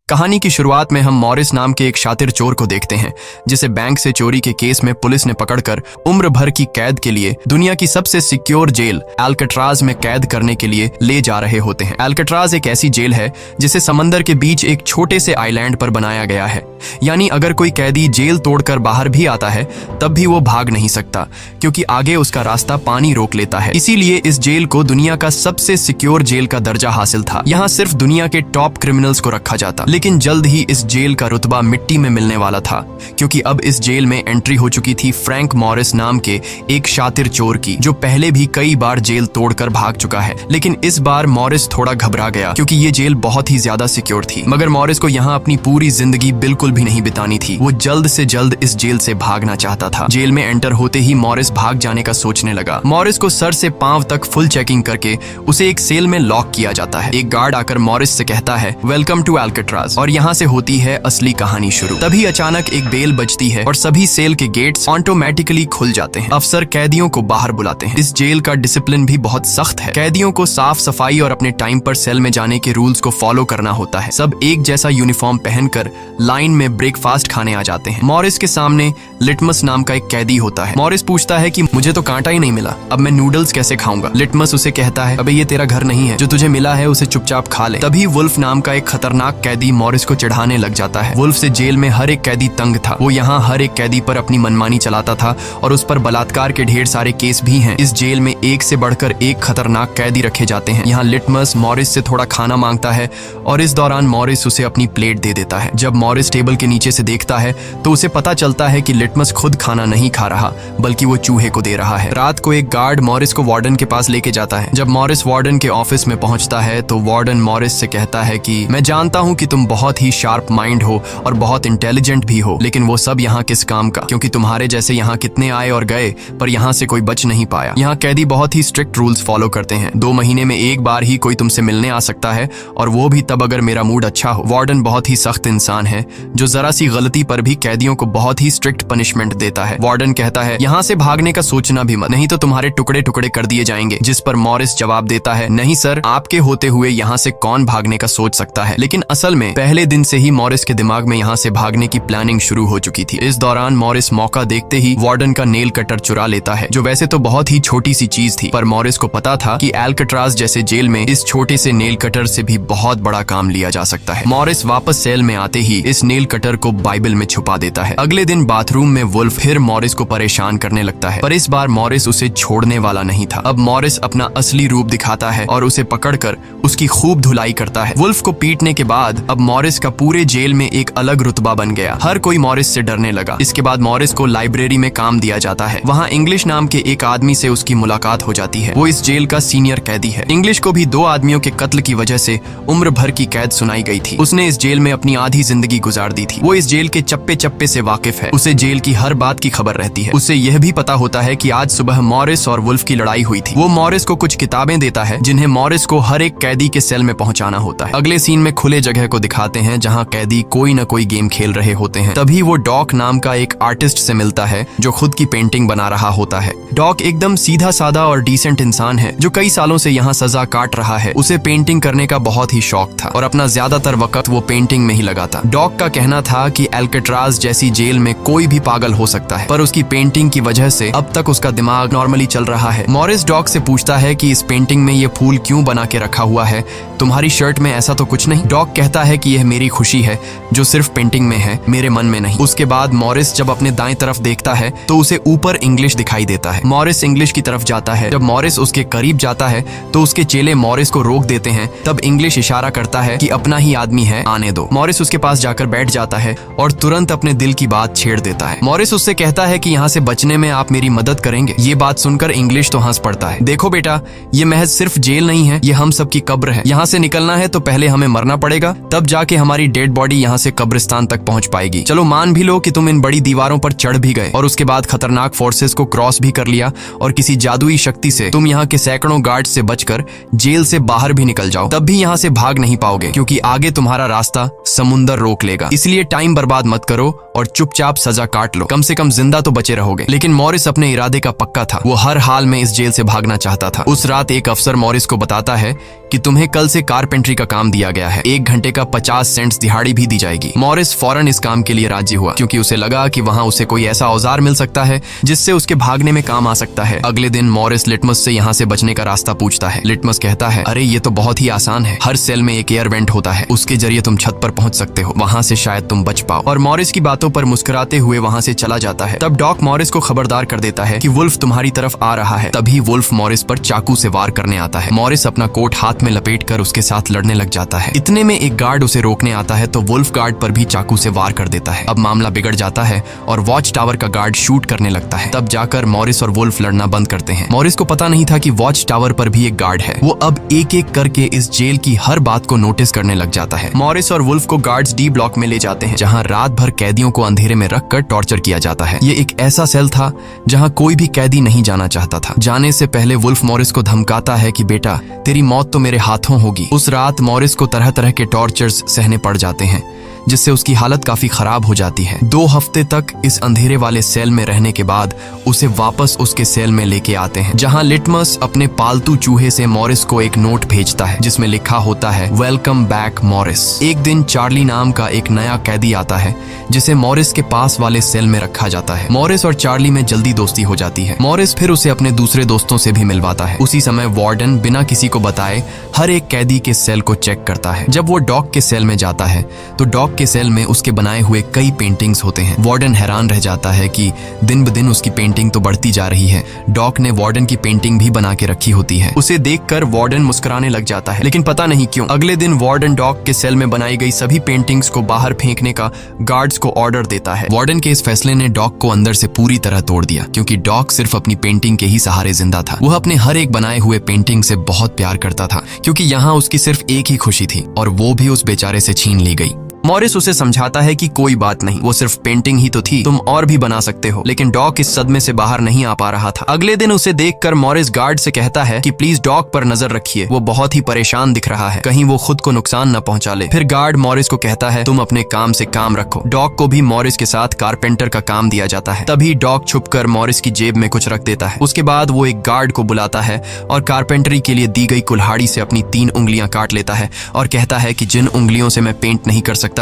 कहानी की शुरुआत में हम मॉरिस नाम के एक शातिर चोर को देखते हैं जिसे बैंक से चोरी के केस में पुलिस ने पकड़कर उम्र भर की कैद के लिए दुनिया की सबसे सिक्योर जेल एल्कट्राज में कैद करने के लिए ले जा रहे होते हैं। एल्कट्राज एक ऐसी जेल है जिसे समंदर के बीच एक छोटे से आइलैंड पर बनाया गया है, यानी अगर कोई कैदी जेल तोड़कर बाहर भी आता है तब भी वो भाग नहीं सकता क्योंकि आगे उसका रास्ता पानी रोक लेता है। इसीलिए इस जेल को दुनिया का सबसे सिक्योर जेल का दर्जा हासिल था। यहाँ सिर्फ दुनिया के टॉप क्रिमिनल्स को रखा जाता, लेकिन जल्द ही इस जेल का रुतबा मिट्टी में मिलने वाला था क्योंकि अब इस जेल में एंट्री हो चुकी थी फ्रैंक मॉरिस नाम के एक शातिर चोर की, जो पहले भी कई बार जेल तोड़कर भाग चुका है। लेकिन इस बार मॉरिस थोड़ा घबरा गया क्योंकि ये जेल बहुत ही ज्यादा सिक्योर थी। मगर मॉरिस को यहाँ अपनी पूरी जिंदगी बिल्कुल भी नहीं बितानी थी। वो जल्द से जल्द इस जेल से भागना चाहता था। जेल में एंटर होते ही मॉरिस भाग जाने का सोचने लगा। मॉरिस को सर से पांव तक फुल चेकिंग करके उसे एक सेल में लॉक किया जाता है। एक गार्ड आकर मॉरिस से कहता है, वेलकम टू एल्कट्राज, और यहाँ से होती है असली कहानी शुरू। तभी अचानक एक बेल बजती है और सभी सेल के गेट्स ऑटोमेटिकली खुल जाते हैं। अफसर कैदियों को बाहर बुलाते हैं। इस जेल का डिसिप्लिन भी बहुत सख्त है। कैदियों को साफ सफाई और अपने टाइम पर सेल में जाने के रूल्स को फॉलो करना होता है। सब एक जैसा यूनिफॉर्म पहनकर लाइन में ब्रेकफास्ट खाने आ जाते हैं। मॉरिस के सामने लिटमस नाम का एक कैदी होता है। मॉरिस पूछता है कि मुझे तो कांटा ही नहीं मिला, अब मैं नूडल्स कैसे खाऊंगा। लिटमस उसे कहता है, अबे ये तेरा घर नहीं है, जो तुझे मिला है उसे चुपचाप खा ले। तभी वुल्फ नाम का एक खतरनाक कैदी मॉरिस को चिढ़ाने लग जाता है। वुल्फ से जेल में हर एक कैदी तंग था। वो यहाँ हर एक कैदी पर अपनी मनमानी चलाता था और उस पर बलात्कार के ढेर सारे केस भी हैं। इस जेल में एक से बढ़कर एक खतरनाक कैदी रखे जाते हैं। यहाँ लिटमस मॉरिस से थोड़ा खाना मांगता है और इस दौरान मॉरिस उसे अपनी प्लेट दे देता है। जब मॉरिस टेबल के नीचे से देखता है तो उसे पता चलता है कि लिटमस खुद खाना नहीं खा रहा बल्कि वो चूहे को दे रहा है। रात को एक गार्ड मॉरिस को वार्डन के पास लेके जाता है। जब मॉरिस वार्डन के ऑफिस में पहुंचता है तो वार्डन मॉरिस से कहता है कि मैं जानता हूं कि तुम बहुत ही शार्प माइंड हो और बहुत इंटेलिजेंट भी हो, लेकिन वो सब यहाँ किस काम का, क्योंकि तुम्हारे जैसे यहाँ कितने आए और गए पर यहाँ से कोई बच नहीं पाया। यहाँ कैदी बहुत ही स्ट्रिक्ट रूल्स फॉलो करते हैं। 2 महीने में एक बार ही कोई तुमसे मिलने आ सकता है और वो भी तब अगर मेरा मूड अच्छा हो। वार्डन बहुत ही सख्त इंसान है जो जरा सी गलती पर भी कैदियों को बहुत ही स्ट्रिक्ट पनिशमेंट देता है। वार्डन कहता है, यहाँ से भागने का सोचना भी मत, नहीं तो तुम्हारे टुकड़े टुकड़े कर दिए जाएंगे। जिस पर मॉरिस जवाब देता है, नहीं सर, आपके होते हुए यहाँ से कौन भागने का सोच सकता है। लेकिन असल में पहले दिन से ही मॉरिस के दिमाग में यहाँ से भागने की प्लानिंग शुरू हो चुकी थी। इस दौरान मॉरिस मौका देखते ही वार्डन का नेल कटर चुरा लेता है, जो वैसे तो बहुत ही छोटी सी चीज थी, पर मॉरिस को पता था कि एल्कट्राज जैसे जेल में इस छोटे से नेल कटर से भी बहुत बड़ा काम लिया जा सकता है। मॉरिस वापस सेल में आते ही इस नेल कटर को बाइबल में छुपा देता है। अगले दिन बाथरूम में वुल्फ फिर मॉरिस को परेशान करने लगता है, पर इस बार मॉरिस उसे छोड़ने वाला नहीं था। अब मॉरिस अपना असली रूप दिखाता है और उसे पकड़कर उसकी खूब धुलाई करता है। वुल्फ को पीटने के बाद अब मॉरिस का पूरे जेल में एक अलग रुतबा बन गया। हर कोई मॉरिस से डरने लगा। इसके बाद मॉरिस को लाइब्रेरी में काम दिया जाता है। वहाँ इंग्लिश नाम के एक आदमी से उसकी मुलाकात हो जाती है। वो इस जेल का सीनियर कैदी है। इंग्लिश को भी 2 आदमियों के कत्ल की वजह से उम्र भर की कैद सुनाई गई थी। उसने इस जेल में अपनी आधी जिंदगी गुजार दी थी। वो इस जेल के चप्पे चप्पे से वाकिफ है। उसे जेल की हर बात की खबर रहती है। उसे यह भी पता होता है कि आज सुबह मॉरिस और वुल्फ की लड़ाई हुई थी। वो मॉरिस को कुछ किताबें देता है जिन्हें मॉरिस को हर एक कैदी के सेल में पहुंचाना होता है। अगले सीन में खुले जगह को दिखाते हैं जहां कैदी कोई न कोई गेम खेल रहे होते हैं। तभी वो डॉक नाम का एक आर्टिस्ट से मिलता है जो खुद की पेंटिंग बना रहा होता है। डॉक एकदम सीधा साधा और डिसेंट इंसान है जो कई सालों से यहाँ सजा काट रहा है। उसे पेंटिंग करने का बहुत ही शौक था और अपना ज्यादातर वक्त वो पेंटिंग में ही लगाता। डॉक का कहना था कि एल्कट्राज जैसी जेल में कोई भी पागल हो सकता है, पर उसकी पेंटिंग की वजह से अब तक उसका दिमाग नॉर्मली चल रहा है। मॉरिस डॉक से पूछता है कि इस पेंटिंग में ये फूल क्यों बना के रखा हुआ है, तुम्हारी शर्ट में ऐसा तो कुछ नहीं। डॉक कहता है कि यह मेरी खुशी है जो सिर्फ पेंटिंग में है, मेरे मन में नहीं। उसके बाद मॉरिस जब अपने दाएं तरफ देखता है तो उसे ऊपर इंग्लिश दिखाई देता है। मॉरिस इंग्लिश की तरफ जाता है। जब मॉरिस उसके करीब जाता है तो उसके चेले मॉरिस को रोक देते हैं। तब इंग्लिश इशारा करता है कि अपना ही आदमी है, आने दो। मॉरिस उसके पास जाकर बैठ जाता है और तुरंत अपने दिल की बात छेड़ देता है। मॉरिस उससे कहता है कि यहाँ से बचने में आप मेरी मदद करेंगे। ये बात सुनकर इंग्लिश तो हंस पड़ता है। देखो बेटा, ये महज सिर्फ जेल नहीं है, ये हम सब की कब्र है। यहाँ से निकलना है तो पहले हमें मरना पड़ेगा, तब जाके हमारी डेड बॉडी यहाँ से कब्रिस्तान तक पहुँच पाएगी। चलो मान भी लो कि तुम इन बड़ी दीवारों पर चढ़ भी गए और उसके बाद खतरनाक फोर्सेस को क्रॉस भी कर लिया और किसी जादुई शक्ति से तुम यहाँ के सैकड़ों गार्ड से बचकर जेल से बाहर भी निकल जाओ, तब भी यहाँ से भाग नहीं पाओगे क्योंकि आगे तुम्हारा रास्ता समुंदर रोक लेगा। इसलिए टाइम बर्बाद मत करो और चुपचाप सजा काट लो, कम से कम जिंदा तो बचे रहोगे। लेकिन मॉरिस अपने इरादे का पक्का था। वो हर हाल में इस जेल से भागना चाहता था। उस रात एक अफसर मॉरिस को बताता है कि तुम्हें कल से कारपेंट्री का काम दिया गया है, 1 घंटे का 50 सेंट्स दिहाड़ी भी दी जाएगी। मॉरिस फौरन इस काम के लिए राजी हुआ क्योंकि उसे लगा कि वहाँ उसे कोई ऐसा औजार मिल सकता है जिससे उसके भागने में काम आ सकता है। अगले दिन मॉरिस लिटमस से यहाँ से बचने का रास्ता पूछता है। लिटमस कहता है, अरे ये तो बहुत ही आसान है, हर सेल में एक एयर वेंट होता है, उसके जरिए तुम छत पर पहुंच सकते हो, वहाँ से शायद तुम बच पाओ। और मॉरिस की बातों पर मुस्कुराते हुए वहाँ से चला जाता है। तब डॉक मॉरिस को खबरदार कर देता है कि वुल्फ तुम्हारी तरफ आ रहा है। तभी वुल्फ मॉरिस पर चाकू से वार करने आता है। मॉरिस अपना कोट हाथ में लपेटकर उसके साथ लड़ने लग जाता है। इतने में एक गार्ड उसे रोकने आता है तो वुल्फ गार्ड पर भी चाकू से वार कर देता है। अब मामला बिगड़ जाता है और वॉच टावर का गार्ड शूट करने लगता है। तब जाकर मॉरिस और वुल्फ लड़ना बंद करते हैं। मॉरिस को पता नहीं था कि वॉच टावर पर भी एक गार्ड है। वो अब एक एक करके इस जेल की हर बात को नोटिस करने लग जाता है। मॉरिस और वुल्फ को गार्ड्स डी ब्लॉक में ले जाते हैं, जहाँ रात भर कैदियों को अंधेरे में रखकर टॉर्चर किया जाता है। ये एक ऐसा सेल था जहाँ कोई भी कैदी नहीं जाना चाहता था। जाने से पहले वुल्फ मॉरिस को धमकाता है कि बेटा, तेरी मौत तो मेरे हाथों होगी। उस रात मॉरिस को तरह तरह के टॉर्चर्स सहने पड़ जाते हैं, जिससे उसकी हालत काफी खराब हो जाती है। 2 हफ्ते तक इस अंधेरे वाले सेल में रहने के बाद उसे वापस उसके सेल में लेके आते हैं, जहां लिटमस अपने पालतू चूहे से मॉरिस को एक नोट भेजता है जिसमें लिखा होता है, वेलकम बैक मॉरिस। एक दिन चार्ली नाम का एक नया कैदी आता है जिसे मॉरिस के पास वाले सेल में रखा जाता है। मॉरिस और चार्ली में जल्दी दोस्ती हो जाती है। मॉरिस फिर उसे अपने दूसरे दोस्तों से भी मिलवाता है। उसी समय वार्डन बिना किसी को बताए हर एक कैदी के सेल को चेक करता है। जब वो डॉक के सेल में जाता है तो डॉक के सेल में उसके बनाए हुए कई पेंटिंग्स होते हैं। वार्डन हैरान रह जाता है कि दिन ब दिन उसकी पेंटिंग तो बढ़ती जा रही है। डॉक ने वार्डन की पेंटिंग भी बना के रखी होती है। उसे देखकर वार्डन मुस्कुराने लग जाता है, लेकिन पता नहीं क्यों अगले दिन वार्डन डॉक के सेल में बनाई गई सभी पेंटिंग्स को बाहर फेंकने का गार्ड्स को ऑर्डर देता है। वार्डन के इस फैसले ने डॉक को अंदर से पूरी तरह तोड़ दिया, क्योंकि डॉक सिर्फ अपनी पेंटिंग के ही सहारे जिंदा था। वह अपने हर एक बनाए हुए पेंटिंग से बहुत प्यार करता था, क्योंकि यहाँ उसकी सिर्फ एक ही खुशी थी और वो भी उस बेचारे से छीन ली गई। मॉरिस उसे समझाता है कि कोई बात नहीं, वो सिर्फ पेंटिंग ही तो थी, तुम और भी बना सकते हो। लेकिन डॉक इस सदमे से बाहर नहीं आ पा रहा था। अगले दिन उसे देखकर मॉरिस गार्ड से कहता है कि प्लीज डॉक पर नजर रखिए, वो बहुत ही परेशान दिख रहा है, कहीं वो खुद को नुकसान न पहुंचा ले। फिर गार्ड मॉरिस को कहता है, तुम अपने काम से काम रखो। डॉक को भी मॉरिस के साथ कारपेंटर का काम दिया जाता है। तभी डॉक छुपकर मॉरिस की जेब में कुछ रख देता है। उसके बाद वो एक गार्ड को बुलाता है और कारपेंटरी के लिए दी गई कुल्हाड़ी से अपनी 3 उंगलियां काट लेता है और कहता है कि जिन उंगलियों से मैं पेंट नहीं कर सकता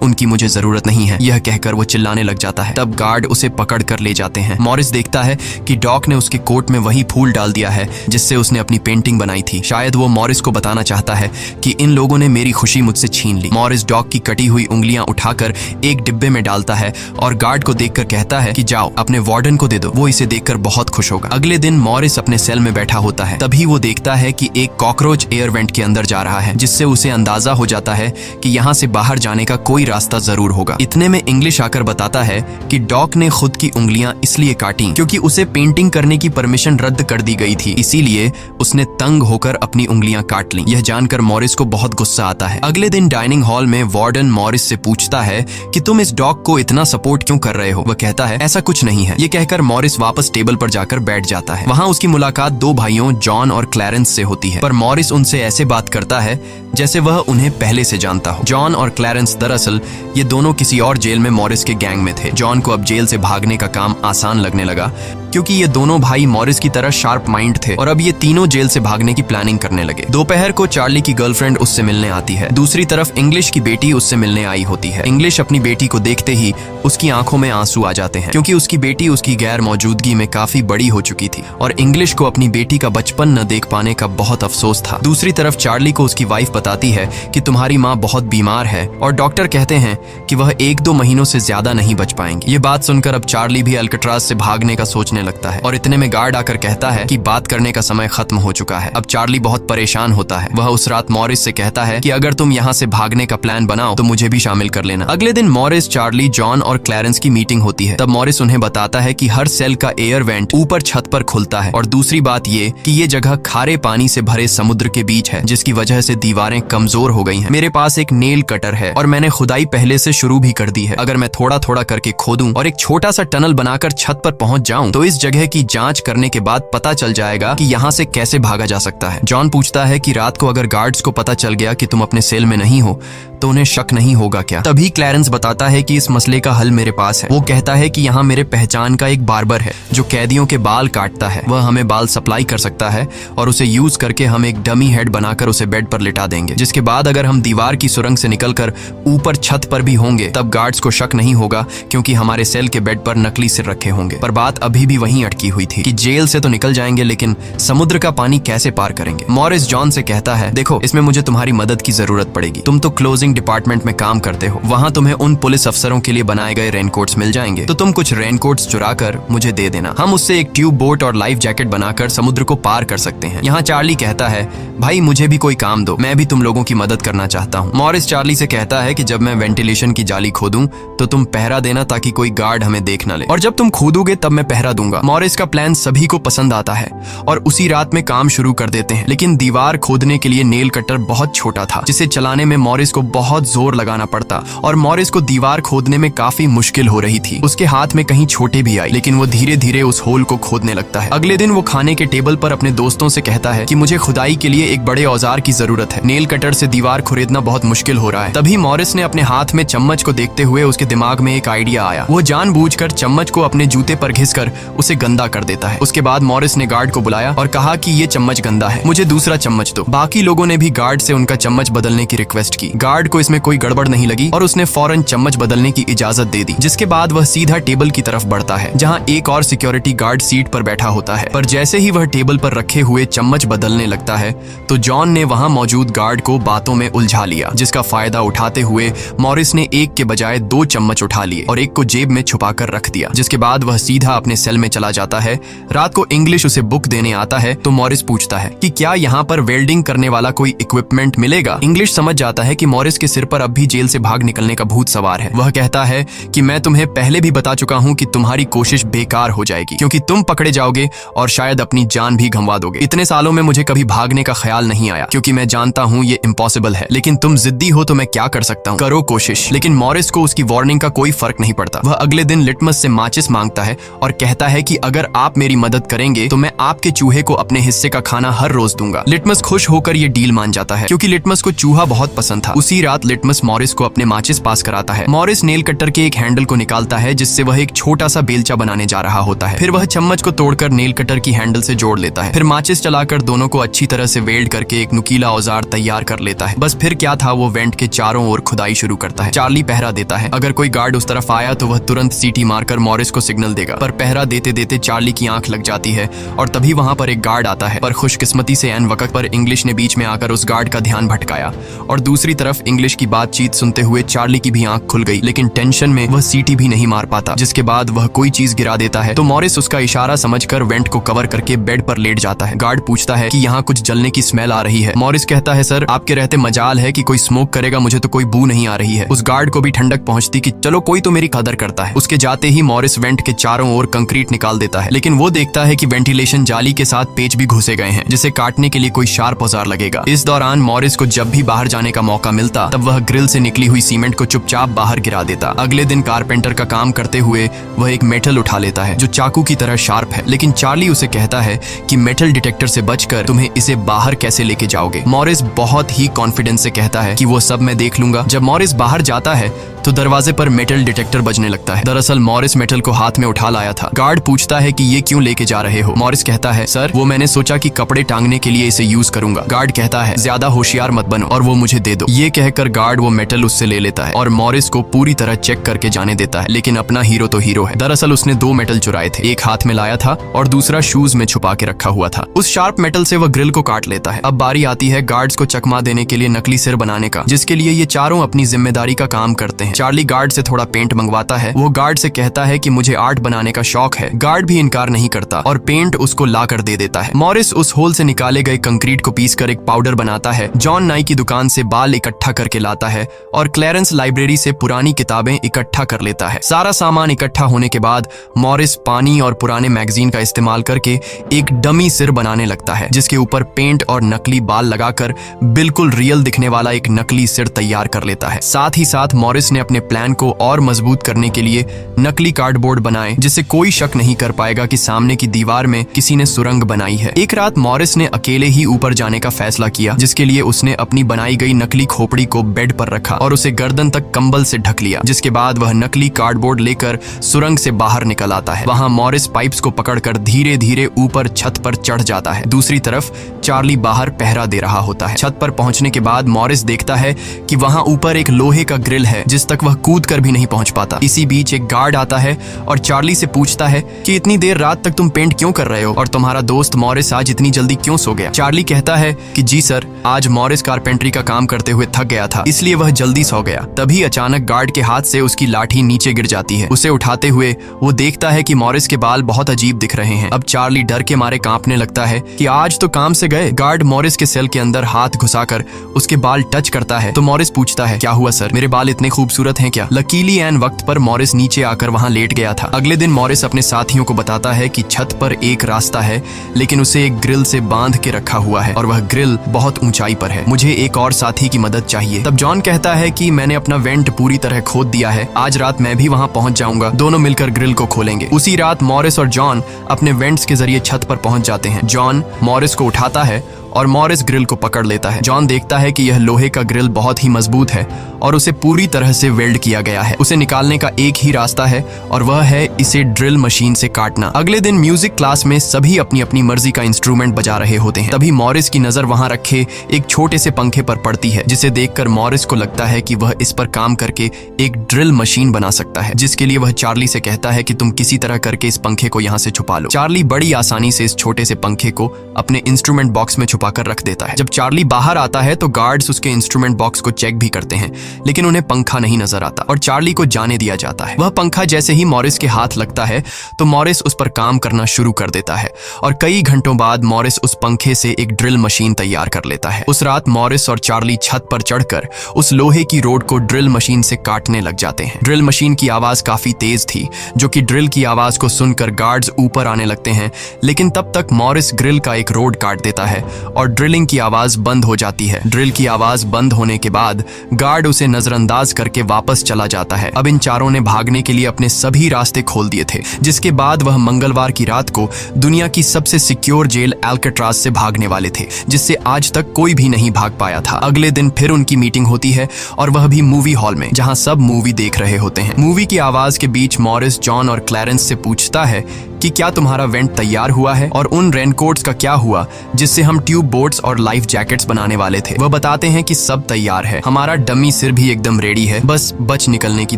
उनकी मुझे जरूरत नहीं है। यह कहकर वो चिल्लाने लग जाता है। तब गार्ड उसे पकड़ कर ले जाते हैं। मॉरिस देखता है कि डॉक ने उसके कोट में वही फूल डाल दिया है जिससे उसने अपनी पेंटिंग बनाई थी। शायद वो मॉरिस को बताना चाहता है कि इन लोगों ने मेरी खुशी मुझसे छीन ली। मॉरिस डॉक की कटी हुई उंगलियां उठाकर एक डिब्बे में डालता है और गार्ड को देखकर कहता है कि जाओ अपने वार्डन को दे दो, वो इसे देखकर बहुत खुश होगा। अगले दिन मॉरिस अपने सेल में बैठा होता है। तभी वो देखता है कि एक कॉकरोच एयर वेंट के अंदर जा रहा है, जिससे उसे अंदाजा हो जाता है कि यहाँ से बाहर जाने का कोई रास्ता जरूर होगा। इतने में इंग्लिश आकर बताता है कि डॉक ने खुद की उंगलियां इसलिए काटी क्योंकि उसे पेंटिंग करने की परमिशन रद्द कर दी गई थी, इसीलिए उसने तंग होकर अपनी उंगलियां काट लीं। यह जानकर मॉरिस को बहुत गुस्सा आता है। अगले दिन डाइनिंग हॉल में वार्डन मॉरिस से पूछता है कि तुम इस डॉग को इतना सपोर्ट क्यों कर रहे हो। वह कहता है ऐसा कुछ नहीं है। ये कहकर मॉरिस वापस टेबल पर जाकर बैठ जाता है। वहाँ उसकी मुलाकात 2 भाइयों जॉन और क्लैरेंस से होती है, पर मॉरिस उनसे ऐसे बात करता है जैसे वह उन्हें पहले से जानता हो। जॉन और क्लैरेंस दरअसल ये दोनों किसी और जेल में मॉरिस के गैंग में थे। जॉन को अब जेल से भागने का काम आसान लगने लगा क्योंकि ये दोनों भाई मॉरिस की तरह शार्प माइंड थे और अब ये तीनों जेल से भागने की प्लानिंग करने लगे। दोपहर को चार्ली की गर्लफ्रेंड उससे मिलने आती है। दूसरी तरफ इंग्लिश की बेटी उससे मिलने आई होती है। इंग्लिश अपनी बेटी को देखते ही उसकी आंखों में आंसू आ जाते हैं क्योंकि उसकी बेटी उसकी गैर मौजूदगी में काफी बड़ी हो चुकी थी और इंग्लिश को अपनी बेटी का बचपन न देख पाने का बहुत अफसोस था। दूसरी तरफ चार्ली को उसकी वाइफ बताती है कि तुम्हारी माँ बहुत बीमार है और डॉक्टर कहते हैं कि वह 1-2 महीनों से ज्यादा नहीं बच पाएंगी। ये बात सुनकर अब चार्ली भी अल्काट्राज से भागने का सोचने लगता है और इतने में गार्ड आकर कहता है कि बात करने का समय खत्म हो चुका है। अब चार्ली बहुत परेशान होता है। वह उस रात मॉरिस से कहता है कि अगर तुम यहाँ से भागने का प्लान बनाओ तो मुझे भी शामिल कर लेना। अगले दिन मॉरिस, चार्ली, जॉन और क्लैरेंस की मीटिंग होती है। तब मॉरिस उन्हें बताता है कि हर सेल का एयर वेंट ऊपर छत पर खुलता है और दूसरी बात ये कि ये जगह खारे पानी से भरे समुद्र के बीच है, जिसकी वजह से दीवारें कमजोर हो गई हैं। मेरे पास एक नेल कटर है और मैंने खुदाई पहले से शुरू भी कर दी है। अगर मैं थोड़ा थोड़ा करके खोदूं और एक छोटा सा टनल बनाकर छत पर पहुंच जाऊं तो इस जगह की जांच करने के बाद पता चल जाएगा कि यहाँ से कैसे भागा जा सकता है। जॉन पूछता है कि रात को अगर गार्ड्स को पता चल गया कि तुम अपने सेल में नहीं हो तो उन्हें शक नहीं होगा क्या? तभी क्लैरेंस बताता है कि इस मसले का हल मेरे पास है। वो कहता है कि यहाँ मेरे पहचान का एक बार्बर है जो कैदियों के बाल काटता है। वह हमें बाल सप्लाई कर सकता है और उसे यूज करके हम एक डमी हेड बनाकर उसे बेड पर लिटा देंगे, जिसके बाद अगर हम दीवार की सुरंग से निकलकर ऊपर छत पर भी होंगे तब गार्ड्स को शक नहीं होगा, क्योंकि हमारे सेल के बेड पर नकली सिर रखे होंगे। पर बात अभी भी वहीं अटकी हुई थी कि जेल से तो निकल जाएंगे, लेकिन समुद्र का पानी कैसे पार करेंगे? मॉरिस जॉन से कहता है, देखो इसमें मुझे तुम्हारी मदद की जरूरत पड़ेगी। तुम तो क्लोजिंग डिपार्टमेंट में काम करते हो, वहां तुम्हें उन पुलिस अफसरों के लिए बनाए गए रेनकोट्स मिल जाएंगे, तो तुम कुछ रेनकोट्स चुरा कर मुझे दे देना। हम उससे एक ट्यूब बोट और लाइफ जैकेट बनाकर समुद्र को पार कर सकते हैं। यहाँ चार्ली कहता है, भाई मुझे भी कोई काम दो, मैं भी तुम लोगों की मदद करना चाहता हूँ। मॉरिस चार्ली से कहता है कि जब मैं वेंटिलेशन की जाली खोदूं तो तुम पहरा देना ताकि कोई गार्ड हमें देख न ले, और जब तुम खोदोगे तब मैं पहरा दूंगा। मॉरिस का प्लान सभी को पसंद आता है और उसी रात में काम शुरू कर देते हैं, लेकिन दीवार खोदने के लिए नेल कटर बहुत छोटा था, जिसे चलाने में मॉरिस को बहुत जोर लगाना पड़ता और मॉरिस को दीवार खोदने में काफी मुश्किल हो रही थी। उसके हाथ में कहीं छोटे भी आई, लेकिन वो धीरे धीरे उस होल को खोदने लगता है। अगले दिन वो खाने के टेबल पर अपने दोस्तों से कहता है कि मुझे खुदाई के लिए एक बड़े औजार की जरूरत है, नेल कटर से दीवार खुरेदना बहुत मुश्किल हो रहा है। तभी मॉरिस ने अपने हाथ में चम्मच को देखते हुए उसके दिमाग में एक आइडिया आया। वो जानबूझकर चम्मच को अपने जूते पर घिसकर उसे गंदा कर देता है। उसके बाद मॉरिस ने गार्ड को बुलाया और कहा कि ये चम्मच गंदा है, मुझे दूसरा चम्मच दो। बाकी लोगों ने भी गार्ड से उनका चम्मच बदलने की रिक्वेस्ट की। गार्ड को इसमें कोई गड़बड़ नहीं लगी और उसने फौरन चम्मच बदलने की इजाजत दे दी, जिसके बाद वह सीधा टेबल की तरफ बढ़ता है जहां एक और सिक्योरिटी गार्ड सीट पर बैठा होता है। पर जैसे ही वह टेबल पर रखे हुए चम्मच बदलने लगता है तो जॉन ने वहां मौजूद गार्ड को बातों में उलझा लिया, जिसका फायदा उठाते हुए मॉरिस ने एक के बजाय 2 चम्मच उठा लिए और एक को जेब में छुपाकर रख दिया, जिसके बाद वह सीधा अपने सेल में चला जाता है। रात को इंग्लिश उसे बुक देने आता है तो मॉरिस पूछता है कि क्या यहाँ पर वेल्डिंग करने वाला कोई इक्विपमेंट मिलेगा? इंग्लिश समझ जाता है कि मॉरिस के सिर पर अब भी जेल से भाग निकलने का भूत सवार है। वह कहता है कि मैं तुम्हें पहले भी बता चुका हूँ कि तुम्हारी कोशिश बेकार हो जाएगी, क्योंकि तुम पकड़े जाओगे और शायद अपनी जान भी गंवा दोगे। इतने सालों में मुझे कभी भागने का ख्याल नहीं आया, क्योंकि मैं जानता हूँ ये इम्पॉसिबल है, लेकिन तुम जिद्दी हो तो मैं क्या कर सकता हूँ, करो कोशिश। लेकिन मॉरिस को उसकी वार्निंग का कोई फर्क नहीं पड़ता। वह अगले दिन लिटमस से माचिस मांगता है और कहता है कि अगर आप मेरी मदद करेंगे तो मैं आपके चूहे को अपने हिस्से का खाना हर रोज दूंगा। लिटमस खुश होकर ये डील मान जाता है, क्योंकि लिटमस को चूहा बहुत पसंद था। उसी रात लिटमस मॉरिस को अपने माचिस पास कराता है। मॉरिस नेल कटर के एक हैंडल को निकालता है, जिससे वह एक छोटा सा बेलचा बनाने जा रहा होता है। फिर वह चम्मच को तोड़कर नेल कटर की हैंडल से जोड़ लेता है। फिर माचिस चलाकर दोनों को अच्छी तरह से वेल्ड करके एक नुकीला औजार तैयार कर लेता है। बस फिर क्या था, वो वेंट के चारों ओर खुदाई शुरू करता है। चार्ली पहरा देता है। अगर कोई गार्ड उस तरफ आया तो वह तुरंत सीटी मारकर मॉरिस को सिग्नल देगा, पर पहरा देते देते चार्ली की आंख लग जाती है और तभी वहां पर एक गार्ड आता है। पर खुशकिस्मती से ऐन वक्त पर इंग्लिश ने बीच में आकर उस गार्ड का ध्यान भटकाया और दूसरी तरफ इंग्लिश की बातचीत सुनते हुए चार्ली की भी आंख खुल गई, लेकिन टेंशन में वह सीटी भी नहीं मार पाता। जिसके बाद वह कोई चीज गिरा देता है तो मॉरिस उसका इशारा समझकर वेंट को कवर करके बेड पर लेट जाता है। गार्ड पूछता है कि यहाँ कुछ जलने की स्मेल आ रही है। मॉरिस कहता है, सर आपके रहते मजाल है कि कोई स्मोक करेगा, मुझे तो कोई बू नहीं आ रही है। उस गार्ड को भी ठंडक पहुंचती कि चलो कोई तो मेरी कदर करता है। उसके जाते ही मॉरिस वेंट के चारों ओर कंक्रीट निकाल देता है, लेकिन वो देखता है कि वेंटिलेशन जाली के साथ पेच भी घुसे गए हैं, जिसे काटने के लिए कोई शार्प औजार लगेगा। इस दौरान मॉरिस को जब भी बाहर जाने का मौका मिलता तब वह ग्रिल से निकली हुई सीमेंट को चुपचाप बाहर गिरा देता। अगले दिन कारपेंटर का काम करते हुए वह एक मेटल उठा लेता है जो चाकू की तरह शार्प है, लेकिन चार्ली उसे कहता है कि मेटल डिटेक्टर से बचकर तुम्हें इसे बाहर कैसे लेके जाओगे। मॉरिस बहुत ही कॉन्फिडेंस से कहता है कि वो सब मैं देख लूंगा। जब मॉरिस बाहर जाता है तो दरवाजे पर मेटल डिटेक्टर बजने लगता है। दरअसल मॉरिस मेटल को हाथ में उठा लाया था। गार्ड पूछता है कि ये क्यों लेके जा रहे हो? मॉरिस कहता है, सर वो मैंने सोचा कि कपड़े टांगने के लिए इसे यूज करूंगा। गार्ड कहता है, ज्यादा होशियार मत बनो और वो मुझे दे दो। ये कहकर गार्ड वो मेटल उससे ले लेता है और मॉरिस को पूरी तरह चेक करके जाने देता है, लेकिन अपना हीरो तो हीरो है। दरअसल उसने 2 मेटल चुराए थे, एक हाथ में लाया था और दूसरा शूज में छुपा के रखा हुआ था। उस शार्प मेटल से वह ग्रिल को काट लेता है। अब बारी आती है गार्ड्स को चकमा देने के लिए नकली सिर बनाने का, जिसके लिए ये चारों अपनी जिम्मेदारी का काम करते हैं। चार्ली गार्ड से थोड़ा पेंट मंगवाता है। वो गार्ड से कहता है कि मुझे आर्ट बनाने का शौक है। गार्ड भी इनकार नहीं करता और पेंट उसको ला कर दे देता है। मॉरिस उस होल से निकाले गए कंक्रीट को पीसकर एक पाउडर बनाता है। जॉन नाई की दुकान से बाल इकट्ठा करके लाता है और क्लैरेंस लाइब्रेरी से पुरानी किताबें इकट्ठा कर लेता है। सारा सामान इकट्ठा होने के बाद मॉरिस पानी और पुराने मैगजीन का इस्तेमाल करके एक डमी सिर बनाने लगता है, जिसके ऊपर पेंट और नकली बाल लगाकर बिल्कुल रियल दिखने वाला एक नकली सिर तैयार कर लेता है। साथ ही साथ मॉरिस ने अपने प्लान को और मजबूत करने के लिए नकली कार्डबोर्ड बनाए जिससे कोई शक नहीं कर पाएगा कि सामने की दीवार में किसी ने सुरंग बनाई है। एक रात मॉरिस ने अकेले ही ऊपर जाने का फैसला किया, जिसके लिए उसने अपनी बनाई गई नकली खोपड़ी को बेड पर रखा और उसे गर्दन तक कंबल से ढक लिया। जिसके बाद वह नकली कार्डबोर्ड लेकर सुरंग से बाहर निकल आता है। वहां मॉरिस पाइप्स को पकड़कर धीरे धीरे ऊपर छत पर चढ़ जाता है। दूसरी तरफ चार्ली बाहर पहरा दे रहा होता है। छत पर पहुंचने के बाद मॉरिस देखता है कि वहां ऊपर एक लोहे का ग्रिल है जिस तक वह कूद कर भी नहीं पहुंच पाता। इसी बीच एक गार्ड आता है और चार्ली से पूछता है कि इतनी देर रात तक तुम पेंट क्यों कर रहे हो और तुम्हारा दोस्त मॉरिस आज इतनी जल्दी क्यों सो गया। चार्ली कहता है कि जी सर, आज मॉरिस कारपेंट्री का काम करते हुए थक गया था, इसलिए वह जल्दी सो गया। तभी अचानक गार्ड के हाथ से उसकी लाठी नीचे गिर जाती है। उसे उठाते हुए वो देखता है कि मॉरिस के बाल बहुत अजीब दिख रहे हैं। अब चार्ली डर के मारे कांपने लगता है कि आज तो काम से गए। गार्ड मॉरिस के सेल के अंदर हाथ घुसाकर उसके बाल टच करता है तो मॉरिस पूछता है, क्या हुआ सर, मेरे बाल इतने खूबसूरत हैं क्या। लकीली एन वक्त पर मॉरिस नीचे आकर वहां लेट गया था। अगले दिन मॉरिस अपने साथियों को बताता है कि छत पर एक रास्ता है लेकिन उसे एक ग्रिल से बांध के रखा हुआ है और वह ग्रिल बहुत ऊंचाई पर है। मुझे एक और साथी की मदद चाहिए। तब जॉन कहता है कि मैंने अपना वेंट पूरी तरह खोद दिया है, आज रात मैं भी वहां पहुंच जाऊंगा, दोनों मिलकर ग्रिल को खोलेंगे। उसी रात मॉरिस और जॉन अपने वेंट्स के जरिए छत पर पहुंच जाते हैं। जॉन मॉरिस को उठाता है और मॉरिस ग्रिल को पकड़ लेता है। जॉन देखता है कि यह लोहे का ग्रिल बहुत ही मजबूत है और उसे पूरी तरह से वेल्ड किया गया है। उसे निकालने का एक ही रास्ता है और वह है इसे ड्रिल मशीन से काटना। अगले दिन म्यूजिक क्लास में सभी अपनी अपनी मर्जी का इंस्ट्रूमेंट बजा रहे होते हैं। तभी मॉरिस की नजर वहां रखे एक छोटे से पंखे पर पड़ती है, जिसे देखकर मॉरिस को लगता है कि वह इस पर काम करके एक ड्रिल मशीन बना सकता है, जिसके लिए वह चार्ली से कहता है कि तुम किसी तरह करके इस पंखे को यहाँ से छुपा लो। चार्ली बड़ी आसानी से इस छोटे से पंखे को अपने इंस्ट्रूमेंट बॉक्स में छुपाकर रख देता है। जब चार्ली बाहर आता है तो गार्ड्स उसके इंस्ट्रूमेंट बॉक्स को चेक भी करते हैं, लेकिन उन्हें पंखा नहीं नजर आता और चार्ली को जाने दिया जाता है। वह पंखा जैसे ही मॉरिस के हाथ लगता है तो मॉरिस उस पर काम करना शुरू कर देता है और कई घंटों बाद मॉरिस उस पंखे से एक ड्रिल मशीन तैयार कर लेता है। उस रात मॉरिस और चार्ली छत पर चढ़कर उस लोहे की रोड को ड्रिल मशीन से काटने लग जाते हैं। ड्रिल मशीन की आवाज काफी तेज थी, जो कि ड्रिल की आवाज को सुनकर गार्ड्स ऊपर आने लगते हैं, लेकिन तब तक मॉरिस ग्रिल का एक रोड काट देता है और ड्रिलिंग की आवाज बंद हो जाती है। ड्रिल की आवाज बंद होने के बाद गार्ड उसे नजरअंदाज करके वापस चला जाता है। अब इन चारों ने भागने के लिए अपने सभी रास्ते खोल दिए थे, जिसके बाद वह मंगलवार की रात को दुनिया की सबसे सिक्योर जेल एल्केट्राज से भागने वाले थे, जिससे आज तक कोई भी नहीं भाग पाया था। अगले दिन फिर उनकी मीटिंग होती है और वह भी मूवी हॉल में, जहां सब मूवी देख रहे होते हैं। मूवी की आवाज के बीच मॉरिस जॉन और क्लैरेंस से पूछता है कि क्या तुम्हारा वेंट तैयार हुआ है और उन रेनकोट्स का क्या हुआ जिससे हम ट्यूब बोट्स और लाइफ जैकेट्स बनाने वाले थे। वह बताते हैं कि सब तैयार है, हमारा डमी सिर भी एकदम रेडी है, बस बच निकलने की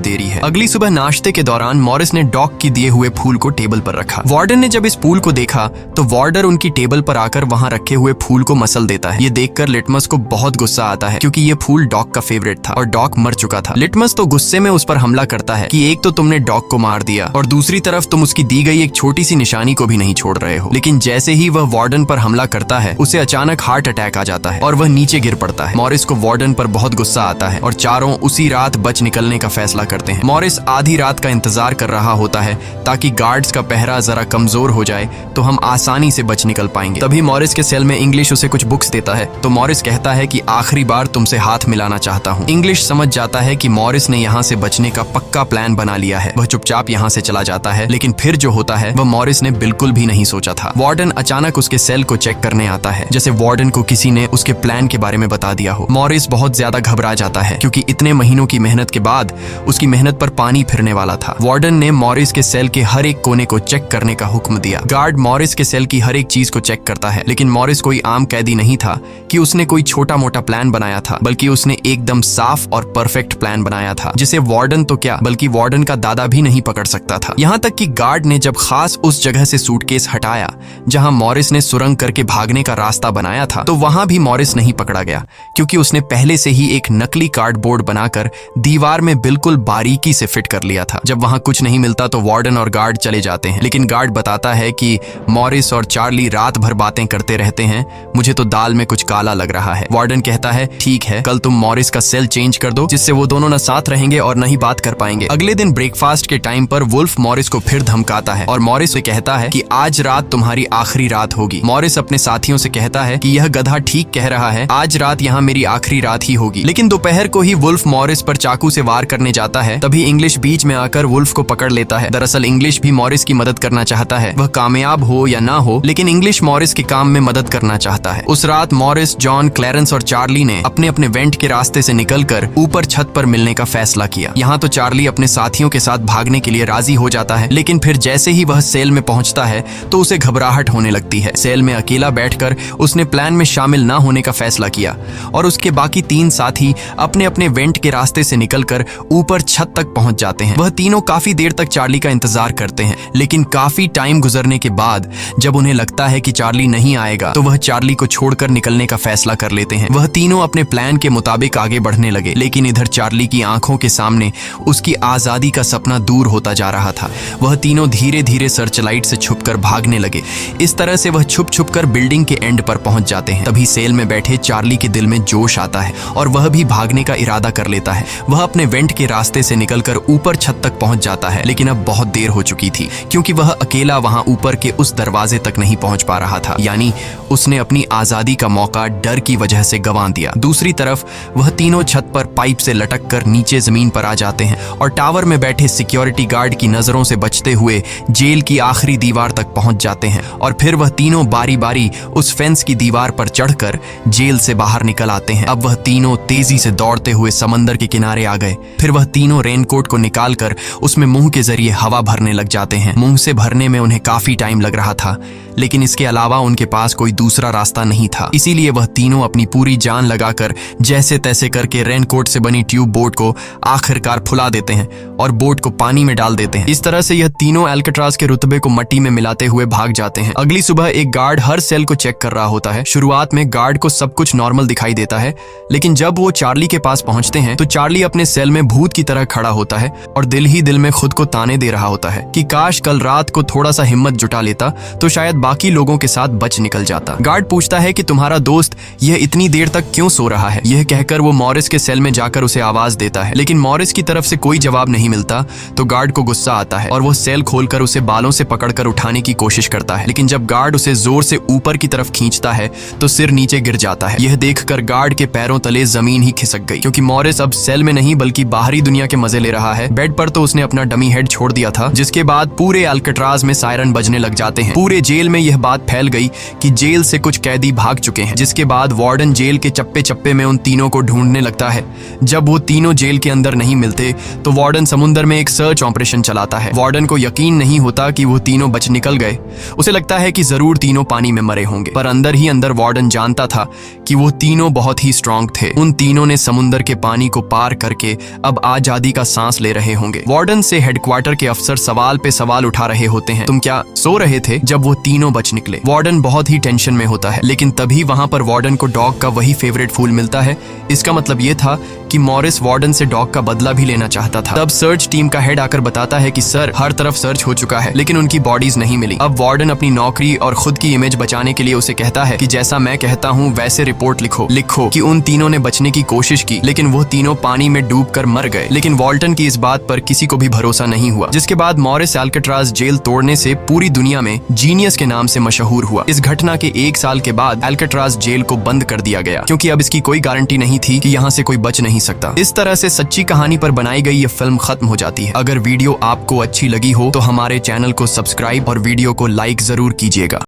देरी है। अगली सुबह नाश्ते के दौरान मॉरिस ने डॉग की दिए हुए फूल को टेबल पर रखा। वार्डन ने जब इस फूल को देखा तो वार्डर उनकी टेबल पर आकर वहां रखे हुए फूल को मसल देता है। ये देखकर लिटमस को बहुत गुस्सा आता है क्योंकि ये फूल डॉग का फेवरेट था और डॉग मर चुका था। लिटमस तो गुस्से में उस पर हमला करता है कि एक तो तुमने डॉग को मार दिया और दूसरी तरफ तुम उसकी दी गई एक छोटी सी निशानी को भी नहीं छोड़ रहे हो। लेकिन जैसे ही वह वार्डन पर हमला करता है उसे अचानक हार्ट अटैक आ जाता है और वह नीचे गिर पड़ता है। मॉरिस को वार्डन पर बहुत गुस्सा आता है और चारों उसी रात बच निकलने का फैसला करते हैं। मॉरिस आधी रात का इंतजार कर रहा होता है ताकि गार्ड्स का पहरा जरा कमजोर हो जाए तो हम आसानी से बच निकल पाएंगे। तभी मॉरिस के सेल में इंग्लिश उसे कुछ बुक्स देता है तो मॉरिस कहता है कि आखिरी बार तुमसे हाथ मिलाना चाहता हूँ। इंग्लिश समझ जाता है कि मॉरिस ने यहाँ से बचने का पक्का प्लान बना लिया है। वह चुपचाप यहाँ से चला जाता है, लेकिन फिर जो होता है वह मॉरिस ने बिल्कुल भी नहीं सोचा था। वार्डन अचानक उसके सेल को चेक करने आता है, जैसे वार्डन को किसी ने उसके प्लान के बारे में बता दिया हो। मॉरिस बहुत ज्यादा घबरा जाता है क्योंकि इतने महीनों की मेहनत के बाद उसकी मेहनत पर पानी फिरने वाला था। वार्डन ने मॉरिस के सेल के हर एक कोने को चेक करने का हुक्म दिया। गार्ड मॉरिस के सेल की हर एक चीज को चेक करता है, लेकिन मॉरिस कोई आम कैदी नहीं था कि उसने कोई छोटा मोटा प्लान बनाया था, बल्कि उसने एकदम साफ और परफेक्ट प्लान बनाया था, जिसे वार्डन तो क्या बल्कि वार्डन का दादा भी नहीं पकड़ सकता था। यहाँ तक कि गार्ड ने जब खास उस जगह से सूटकेस हटाया जहां मॉरिस ने सुरंग करके भागने का रास्ता बनाया था, तो वहां भी मॉरिस नहीं पकड़ा गया क्योंकि उसने पहले से ही एक नकली कार्डबोर्ड बनाकर दीवार में बिल्कुल बारीकी से फिट कर लिया था। जब वहां कुछ नहीं मिलता तो वार्डन और गार्ड चले जाते हैं, लेकिन गार्ड बताता है कि मॉरिस और चार्ली रात भर बातें करते रहते हैं, मुझे तो दाल में कुछ काला लग रहा है। वार्डन कहता है ठीक है, कल तुम मॉरिस का सेल चेंज कर दो जिससे वो दोनों न साथ रहेंगे और न ही बात कर पाएंगे। अगले दिन ब्रेकफास्ट के टाइम पर वुल्फ मॉरिस को फिर धमकाता है और मॉरिस से कहता है कि आज रात तुम्हारी आखिरी रात होगी। मॉरिस अपने साथियों से कहता है कि यह गधा ठीक कह रहा है, आज रात यहाँ मेरी आखिरी रात ही होगी। लेकिन दोपहर को ही वुल्फ मॉरिस पर चाकू से वार करने जाता है। तभी इंग्लिश बीच में आकर वुल्फ को पकड़ लेता है। दरअसल इंग्लिश भी मॉरिस की मदद करना चाहता है, वह कामयाब हो या ना हो, लेकिन इंग्लिश मॉरिस के काम में मदद करना चाहता है। उस रात मॉरिस, जॉन, क्लैरेंस और चार्ली ने अपने अपने वेंट के रास्ते से निकलकर ऊपर छत पर मिलने का फैसला किया। यहाँ तो चार्ली अपने साथियों के साथ भागने के लिए राजी हो जाता है, लेकिन फिर जैसे ही वह सेल में पहुंचता है तो उसे घबराहट होने लगती है। सेल में अकेला बैठकर उसने प्लान में शामिल ना होने का फैसला किया और उसके बाकी 3 साथी अपने अपने वेंट के रास्ते से निकलकर ऊपर छत तक पहुंच जाते हैं। वह तीनों काफी देर तक चार्ली का इंतजार करते हैं, लेकिन काफी टाइम गुजरने के बाद जब उन्हें लगता है कि चार्ली नहीं आएगा तो वह चार्ली को छोड़कर निकलने का फैसला कर लेते हैं। वह तीनों अपने प्लान के मुताबिक आगे बढ़ने लगे, लेकिन इधर चार्ली की आंखों के सामने उसकी आजादी का सपना दूर होता जा रहा था। वह तीनों धीरे धीरे सर्चलाइट से छुपकर भागने लगे। इस तरह से वह छुप छुप कर बिल्डिंग के एंड पर पहुंच जाते हैं। तभी सेल में बैठे चार्ली के दिल में जोश आता है और वह भी भागने का इरादा कर लेता है। वह अपने वेंट के रास्ते से निकलकर ऊपर छत तक पहुंच जाता है, लेकिन अब बहुत देर हो चुकी थी क्योंकि वह अकेला वहां ऊपर के उस दरवाजे तक नहीं पहुंच पा रहा था। यानी उसने अपनी आजादी का मौका डर की वजह से गंवा दिया। दूसरी तरफ वह तीनों छत पर पाइप से लटक कर नीचे जमीन पर आ जाते हैं और टावर में बैठे सिक्योरिटी गार्ड की नजरों से बचते हुए जेल की आखिरी दीवार तक पहुंच जाते हैं और फिर वह तीनों बारी बारी उस फेंस की दीवार पर चढ़कर जेल से बाहर निकल आते हैं। अब वह तीनों तेजी से दौड़ते हुए समंदर के किनारे आ गए। फिर वह तीनों रेनकोट को निकालकर उसमें मुंह के जरिए हवा भरने लग जाते हैं। मुंह से भरने में उन्हें काफी टाइम लग रहा था, लेकिन इसके अलावा उनके पास कोई दूसरा रास्ता नहीं था। इसीलिए वह तीनों अपनी पूरी जान लगाकर जैसे तैसे करके रेनकोट से बनी ट्यूब बोट को आखिरकार फुला देते हैं और बोट को पानी में डाल देते हैं। इस तरह से यह तीनों अल्काट्राज के रुतबे को मट्टी में मिलाते हुए भाग जाते हैं। अगली सुबह एक गार्ड हर सेल को चेक कर रहा होता है। शुरुआत में गार्ड को सब कुछ नॉर्मल दिखाई देता है, लेकिन जब वो चार्ली के पास पहुंचते हैं तो चार्ली अपने सेल में भूत की तरह खड़ा होता है और दिल ही दिल में खुद को ताने दे रहा होता है कि काश कल रात को थोड़ा सा हिम्मत जुटा लेता तो शायद बाकी लोगों के साथ बच निकल जाता। गार्ड पूछता है कि तुम्हारा दोस्त यह इतनी देर तक क्यों सो रहा है। यह कहकर वो मॉरिस के सेल में जाकर उसे आवाज देता है, लेकिन मॉरिस की तरफ से कोई जवाब नहीं मिलता तो गार्ड को गुस्सा आता है और वो सेल खोलकर उसे बालों से पकड़कर उठाने की कोशिश करता है। लेकिन जब गार्ड उसे जोर से ऊपर की तरफ खींचता है तो सिर नीचे गिर जाता है। यह देखकर गार्ड के पैरों तले जमीन ही खिसक गई, क्योंकि मॉरिस अब सेल में नहीं बल्कि बाहरी दुनिया के मजे ले रहा है। बेड पर तो उसने अपना डमी हेड छोड़ दिया था, जिसके बाद पूरे अल्काट्राज में सायरन बजने लग जाते हैं। पूरे जेल में यह बात फैल गई कि जेल से कुछ कैदी भाग चुके हैं, जिसके बाद वार्डन जेल के चप्पे चप्पे में उन तीनों को ढूंढने लगता है। जब वो तीनों जेल के अंदर नहीं मिलते तो वार्डन समुद्र में एक सर्च ऑपरेशन चलाता है। वार्डन को यकीन नहीं होता कि वो तीनों बच निकल गए। उसे लगता है कि जरूर तीनों पानी में मरे होंगे, पर अंदर ही अंदर वार्डन जानता था कि वो तीनों बहुत ही स्ट्रांग थे। उन तीनों ने समुद्र के पानी को पार करके अब आजादी का सांस ले रहे होंगे। वार्डन से हेडक्वार्टर के अफसर सवाल पे सवाल उठा रहे होते हैं, तुम क्या सो रहे थे जब वो तीनों बच निकले। वार्डन बहुत ही टेंशन में होता है, लेकिन तभी वहां पर वार्डन को डॉग का वही फेवरेट फूल मिलता है। इसका मतलब ये था कि मॉरिस वार्डन से डॉग का बदला भी लेना चाहता था। तब सर्च टीम का हेड आकर बताता है कि सर, हर तरफ सर्च हो चुका है, लेकिन उनकी बॉडीज नहीं मिली। अब वार्डन अपनी नौकरी और खुद की इमेज बचाने के लिए उसे कहता है कि जैसा मैं कहता हूँ वैसे रिपोर्ट लिखो कि उन तीनों ने बचने की कोशिश की, लेकिन वो तीनों पानी में डूबकर मर गए। लेकिन वॉल्टन की इस बात पर किसी को भी भरोसा नहीं हुआ, जिसके बाद मॉरिस अल्काट्राज जेल तोड़ने से पूरी दुनिया में जीनियस के नाम से मशहूर हुआ। इस घटना के 1 साल के बाद अल्काट्राज जेल को बंद कर दिया गया, क्योंकि अब इसकी कोई गारंटी नहीं थी कि यहाँ से कोई बच नहीं सकता। इस तरह से सच्ची कहानी पर बनाई गई ये फिल्म खत्म हो जाती है। अगर वीडियो आपको अच्छी लगी हो तो हमारे चैनल को सब्सक्राइब और वीडियो को लाइक जरूर कीजिएगा।